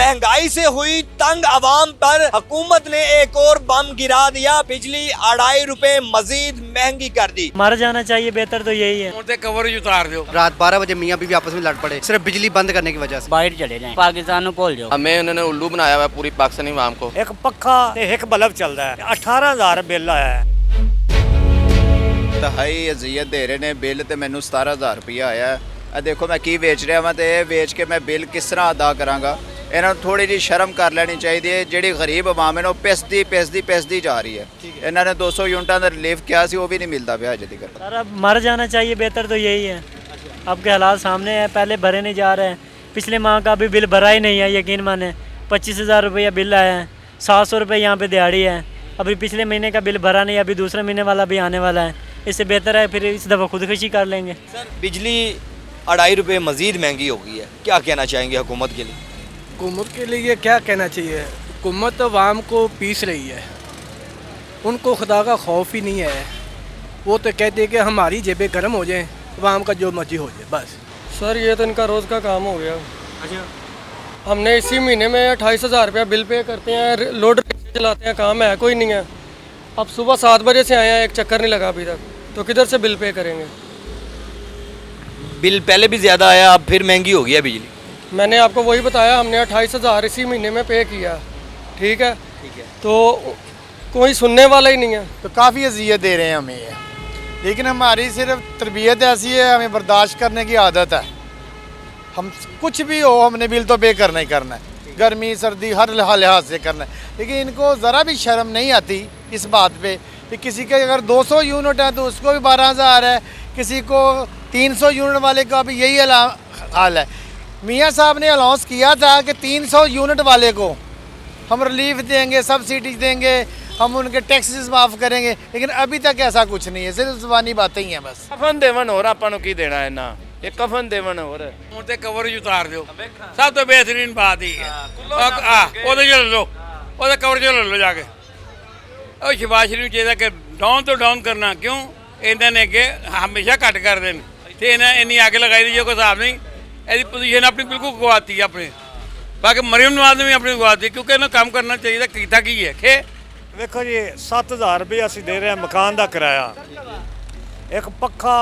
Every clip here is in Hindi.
महंगाई से हुई तंग आवाम पर हुकूमत ने एक और बम गिरा दिया। बिजली 2.5 रुपए मजीद महंगी कर दी। मर जाना चाहिए, बेहतर तो यही है। कवर उतार दो। रात 12 बजे मियाँ बीवी आपस में लड़ पड़े सिर्फ बिजली बंद करने की वजह से। बाहर चले जाएं, पाकिस्तान को भूल जाओ। हमें उन्होंने उल्लू बनाया हुआ पूरी पाकिस्तानी आवाम को। एक पक्खा ते एक बल्ब चलता है, 18,000 बिल आया है। हाई अजियत दे रहे ने बिल ते मैनू 17,000 रुपया आया है। देखो मैं की वेच रहा वा, वेच के मैं बिल किस तरह अदा करांगा। इन्होंने थोड़ी जी शर्म कर लेनी चाहिए। जी गरीब अवाम है पिसदी जा रही है। इन्होंने 200 यूनिटा का रिलीफ किया सी, वो भी नहीं मिलता पाया अजे तक। सर अब मर जाना चाहिए, बेहतर तो यही है। अब के हालात सामने है, पहले भरे नहीं जा रहे हैं। पिछले माह का भी बिल भरा ही नहीं है, यकीन माने 25,000 रुपया बिल आया है। 700 रुपये यहाँ पे दिहाड़ी है। अभी पिछले महीने का बिल भरा नहीं, अभी दूसरे महीने वाला भी आने वाला है। इससे बेहतर है फिर इस दफ़ा खुदकुशी कर लेंगे। सर बिजली 2.5 रुपए मजीद महंगी हो गई है, क्या कहना चाहेंगे हुकूमत के लिए? हुकूमत के लिए क्या कहना चाहिए? हुकूमत तो आवाम को पीस रही है, उनको खुदा का खौफ ही नहीं है। वो तो कहते हैं कि हमारी जेबें गर्म हो जाएं, आवाम का जो मर्जी हो जाए बस। सर ये तो इनका रोज़ का काम हो गया। अच्छा, हमने इसी महीने में 28,000 रुपया बिल पे करते हैं, लोड चलाते हैं, काम है कोई नहीं है। अब सुबह 7 बजे से आए हैं, एक चक्कर नहीं लगा अभी तक, तो किधर से बिल पे करेंगे? बिल पहले भी ज़्यादा आया, अब फिर महंगी हो गई है बिजली। मैंने आपको वही बताया, हमने 28,000 इसी महीने में पे किया। ठीक है, तो कोई सुनने वाला ही नहीं है। तो काफ़ी अजियत दे रहे हैं हमें ये, लेकिन हमारी सिर्फ तरबियत ऐसी है, हमें बर्दाश्त करने की आदत है। हम कुछ भी हो हमने बिल तो पे करना ही करना है, गर्मी सर्दी हर लिहाज से करना है। लेकिन इनको ज़रा भी शर्म नहीं आती इस बात पे कि किसी के अगर 200 यूनिट है तो उसको भी 12,000 है, किसी को 300 यूनिट वाले का भी यही हाल है। मियाँ साहब ने अनाउंस किया था कि 300 यूनिट वाले को हम रिलीफ देंगे, सब्सिडी देंगे, हम उनके टैक्सेस माफ़ करेंगे, लेकिन अभी तक ऐसा कुछ नहीं है, सिर्फ ज़बानी बातें ही हैं बस। कफन देवन हो रहा अपन की देना है ना, ये कफन देवन हो रहा है। कवर उतार दो, सब तो बेहतरीन बात ही है। कवर जो ले लो जाके। और शहबाज शरीफ चाहिए कि डाउन तो डाउन करना, क्यों इन्होंने के हमेशा घट कर देन ते इन्नी अग लगाई दी जो कोई हिसाब नहीं। यदि पोजीशन अपनी बिल्कुल गवाती है अपनी, बाकी मरियम नवाज ने भी अपनी गवाती, क्योंकि इन्हें काम करना चाहिए। कीता की है खे देखो जी, 7,000 रुपया ਅਸੀਂ दे रहे हैं मकान का किराया, एक पक्खा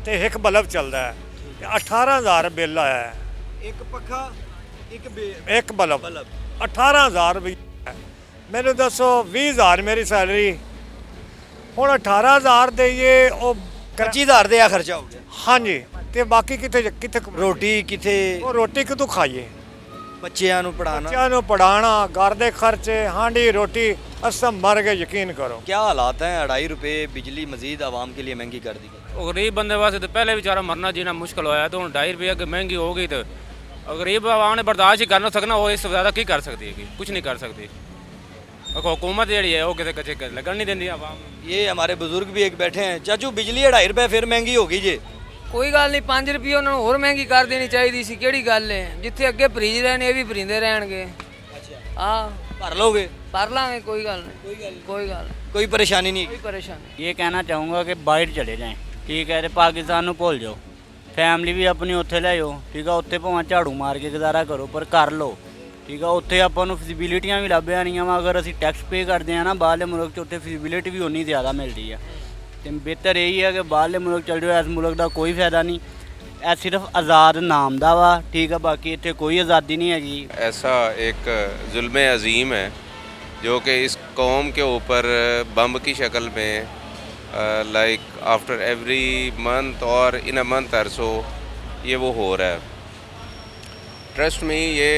ते एक बल्ब चलता है, 18,000 बिल आया है। एक पक्खा एक बल्ब 18,000 रुपये। मैंने दसो 20,000 मेरी सैलरी, ਹੁਣ 18,000 देइए, 25,000 ਦਾ ਖਰਚਾ ਹੋ ਗਿਆ। हाँ जी, ਤੇ ਬਾਕੀ ਕਿੱਥੇ ਰੋਟੀ ਕਿੱਥੇ, ਉਹ ਰੋਟੀ ਕਿਤੋਂ ਖਾਈਏ? ਬੱਚਿਆਂ ਨੂੰ ਪੜਾਉਣਾ, ਬੱਚਿਆਂ ਨੂੰ ਪੜਾਉਣਾ, ਘਰ ਦੇ ਖਰਚੇ, ਹਾਂਡੀ ਰੋਟੀ, ਅਸਾਂ ਮਰ गए, यकीन करो। क्या हालात हैं? 2.5 रुपए बिजली मजीद आवाम के लिए महंगी कर दी गई। गरीब बंदे वास्ते तो पहले बेचारा मरना जीना मुश्किल होया, तो 2.5 रुपये की महंगी हो गई, तो गरीब आवाम ने बर्दाश्त ही कर ना सकना, वो इससे ज़्यादा की कर सकती है? कुछ नहीं कर सकती। हुकूमत जी है वो किसी कच्चे लगन नहीं देती आवाम। ये हमारे बुजुर्ग भी एक बैठे हैं। चाचू बिजली 2.5 रुपए फिर महंगी हो गई जी। कोई गल नहीं, 5 रुपये उन्होंने होर महंगी कर देनी चाहिए सी। केड़ी गल है, जिथे अगे भरीज रहे ने भी भरींदे रहणगे। हाँ भर लोगे? भर लांगे, कोई गल नहीं, कोई गल कोई परेशानी नहीं, कोई परेशानी। ये कहना चाहूँगा कि बाहर चले जाएं, ठीक है, पाकिस्तान को भूल जाओ, फैमिली भी अपनी उत्थे ले जाओ, ठीक है, उत्थे भावें झाड़ू मार के गुजारा करो, पर कर लो, ठीक है। उत्थे आपां नूं फिजिबिलिटियां भी लभ जाणियां वा, अगर असीं टैक्स पे करते हैं ना बाहरले मुल्क च, उत्थे फिजिबिलिटी भी उन्नी ज़्यादा मिलती है। तो बेहतर यही है कि बाहरले मुल्क चल जाओ, इस मुल्क का कोई फायदा नहीं, ਇਹ सिर्फ आज़ाद नाम ਦਾ ਵਾ, ठीक है, बाकी इतने कोई आज़ादी नहीं हैगी। ऐसा एक जुल्म अजीम है जो कि इस कौम के ऊपर बम की शक्ल में लाइक आफ्टर एवरी मंथ और इन अ मंथ और सो ये वो हो रहा है। ट्रस्ट में ये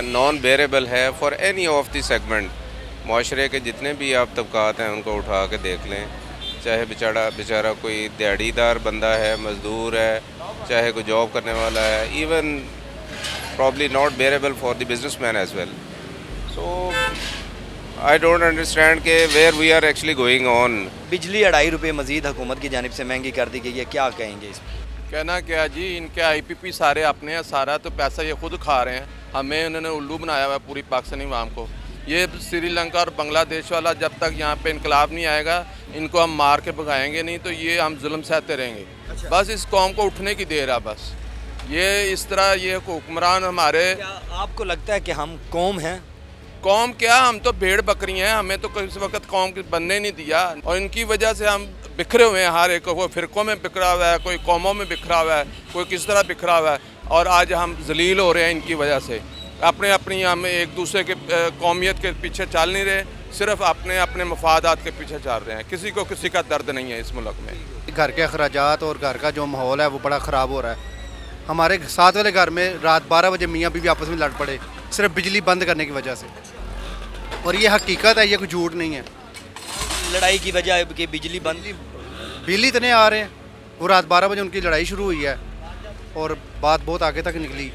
नॉन बेरेबल है for any of the segment. माशरे के जितने भी आप तबकात हैं उनको उठा के देख लें, चाहे बेचारा कोई दिहाड़ीदार बंदा है, मज़दूर है, चाहे कोई जॉब करने वाला है, even probably not bearable for the businessman as well. So I don't understand के where we are actually going on. बिजली 2.5 रुपये मजीद हुकूमत की जानिब से महंगी कर दी गई है, क्या कहेंगे इस पर? कहना क्या जी, इनके IPP सारे अपने हैं, सारा तो पैसा ये खुद खा रहे हैं। हमें उन्होंने उल्लू बनाया हुआ है पूरी पाकिस्तानी आवाम को। ये श्रीलंका और बांग्लादेश वाला जब तक यहाँ पे इनकलाब नहीं आएगा, इनको हम मार के भगाएंगे नहीं, तो ये हम जुल्म सहते रहेंगे। बस इस कौम को उठने की देर है बस। ये इस तरह ये हुक्मरान हमारे, क्या आपको लगता है कि हम कौम हैं? कौम क्या, हम तो भेड़ बकरी हैं, हमें तो किसी वक्त कौम के बनने नहीं दिया और इनकी वजह से हम बिखरे हुए हैं। हर एक कोई फ़िरक़ों में बिखरा हुआ है, कोई कौमों में बिखरा हुआ है, कोई किस तरह बिखरा हुआ है और आज हम जलील हो रहे हैं इनकी वजह से। अपनी हम एक दूसरे के कौमियत के पीछे चल नहीं रहे, सिर्फ अपने मफादात के पीछे चल रहे हैं। किसी को किसी का दर्द नहीं है इस मुल्क में। घर के अखराजात और घर का जो माहौल है वो बड़ा ख़राब हो रहा है। हमारे साथ वाले घर में रात 12 बजे मियाँ बीवी आपस में लड़ पड़े सिर्फ बिजली बंद करने की वजह से, और ये हकीकत है, ये कोई झूठ नहीं है। लड़ाई की वजह है कि बिजली बंद, बिल इतने आ रहे हैं, वो रात 12 बजे उनकी लड़ाई शुरू हुई है और बात बहुत आगे तक निकली,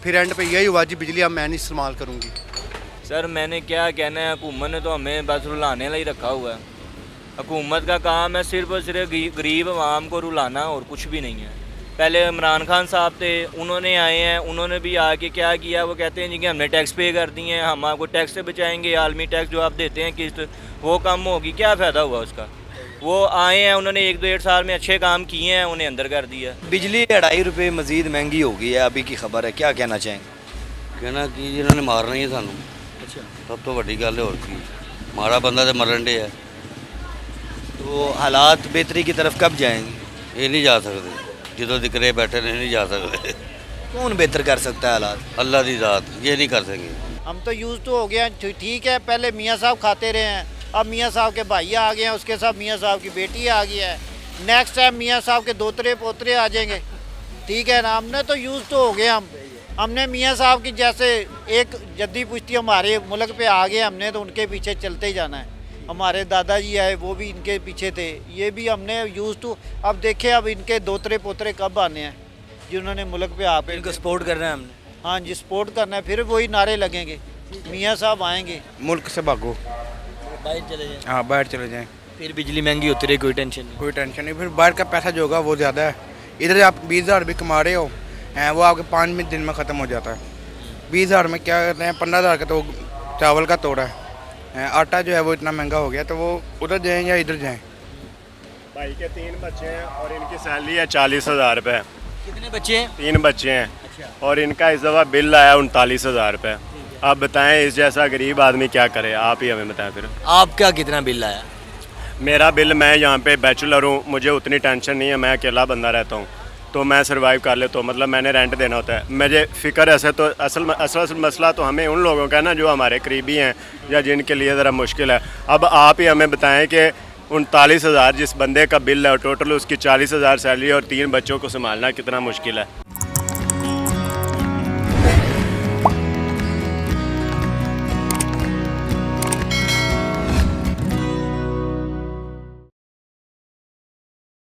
फिर एंड पे यही हुआ जी बिजली अब मैं नहीं इस्तेमाल करूँगी। सर मैंने क्या कहना है, हुकूमत ने तो हमें बस रुलाने ला ही रखा हुआ है। हुकूमत का काम है सिर्फ और सिर्फ गरीब आवाम को रुलाना और कुछ भी नहीं है। पहले इमरान खान साहब थे, उन्होंने आए हैं, उन्होंने भी आके क्या किया, वो कहते हैं जी कि हमने टैक्स पे कर दिए हैं, हम आपको टैक्स से बचाएंगे, आलमी टैक्स जो आप देते हैं किस्त वो कम होगी। क्या फ़ायदा हुआ उसका? वो आए हैं, उन्होंने 1-2 साल में अच्छे काम किए हैं, उन्हें अंदर कर दिया। बिजली 2.5 रुपये मज़ीद महंगी हो गई है, अभी की खबर है, क्या कहना चाहेंगे? कहना कि जिन्होंने मारना ही है सानू, अच्छा, सब तो वड्डी गल है और की माड़ा बंदा तो मरन डे है। तो हालात बेहतरी की तरफ कब जाएंगे? ये नहीं जा सकते, जो दिख रहे बैठे नहीं जा सकते। कौन बेहतर कर सकता है हालात? अल्लाह की ज़ात, ये नहीं कर सकेंगे। हम तो यूज़ तो हो गए हैं, ठीक है, पहले मियाँ साहब खाते रहे हैं, अब मियाँ साहब के भाई आ गए हैं, उसके साथ मियाँ साहब की बेटी आ गई है, नेक्स्ट टाइम मियाँ साहब के दोतरे पोतरे आ जाएंगे, ठीक है ना। हमने तो यूज़ तो हो गए, हमने मियाँ साहब की जैसे एक जद्दी पुश्ती हमारे मुल्क पे आ गए, हमने तो उनके पीछे चलते ही जाना है। हमारे दादाजी आए वो भी इनके पीछे थे, ये भी हमने यूज़ टू। अब देखें अब इनके दोतरे पोतरे कब आने हैं जिन्होंने मुल्क पे आप इनको सपोर्ट कर रहे हैं हमने। हाँ जी, सपोर्ट करना है, फिर वही नारे लगेंगे, मियाँ साहब आएंगे। मुल्क से भागो, बाहर चले जाएं। हाँ बाहर चले जाएँ, फिर बिजली महंगी होती रही, कोई टेंशन नहीं। कोई टेंशन नहीं, फिर बाहर का पैसा जो होगा वो ज़्यादा है। इधर आप 20,000 भी कमा रहे हो हैं, वो आपके 5 दिन में ख़त्म हो जाता है। 20,000 में क्या करते हैं, 15,000 का तो चावल का तोड़ा है, आटा जो है वो इतना महंगा हो गया, तो वो उधर जाएँ या इधर जाएँ। भाई के 3 बच्चे हैं और इनकी सैलरी है 40,000 रुपये। कितने बच्चे हैं? 3 बच्चे हैं। अच्छा। और इनका इस दफ़ा बिल आया 39,000 रुपये। आप बताएं इस जैसा गरीब आदमी क्या करे, आप ही हमें बताएं। फिर आपका कितना बिल आया? मेरा बिल, मैं यहाँ पे बैचलर हूँ, मुझे उतनी टेंशन नहीं है, मैं अकेला बंदा रहता हूँ तो मैं सर्वाइव कर लेता हूँ, मतलब मैंने रेंट देना होता है। मुझे फ़िक्र ऐसे तो असल मसला तो हमें उन लोगों का है ना जो हमारे करीबी हैं या जिनके लिए ज़रा मुश्किल है। अब आप ही हमें बताएं कि 39,000 जिस बंदे का बिल है, टोटल उसकी 40,000 सैलरी और 3 बच्चों को संभालना कितना मुश्किल है।